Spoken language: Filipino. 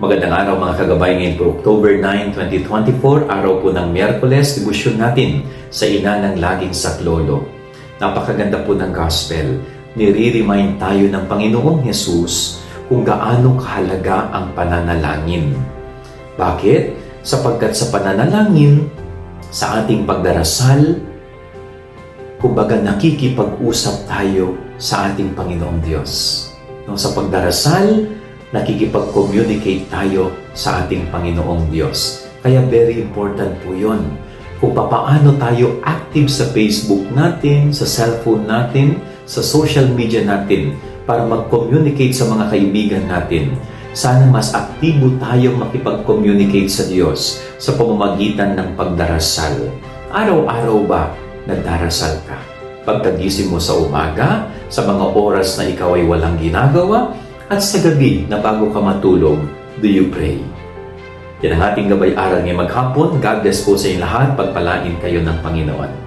Magandang araw mga kagabay, ngayon po October 9, 2024, araw po ng Miyerkules, debosyon natin sa ina ng laging saklolo. Napakaganda po ng gospel. Nire-remind tayo ng Panginoong Jesus kung gaano kahalaga ang pananalangin. Bakit? Sapagkat sa pananalangin, sa ating pagdarasal, kumbaga nakikipag-usap tayo sa ating Panginoong Diyos. No, sa pagdarasal, nakikipag-communicate tayo sa ating Panginoong Diyos. Kaya very important po yun. Kung papaano tayo active sa Facebook natin, sa cellphone natin, sa social media natin, para mag-communicate sa mga kaibigan natin. Sana mas aktibo tayong makipag-communicate sa Diyos sa pamamagitan ng pagdarasal. Araw-araw ba nagdarasal ka? Pagkagising mo sa umaga, sa mga oras na ikaw ay walang ginagawa, at sa gabi na bago ka matulog, do you pray? Yan ang ating gabay-aral ngayong maghapon. God bless po sa inyong lahat. Pagpalain kayo ng Panginoon.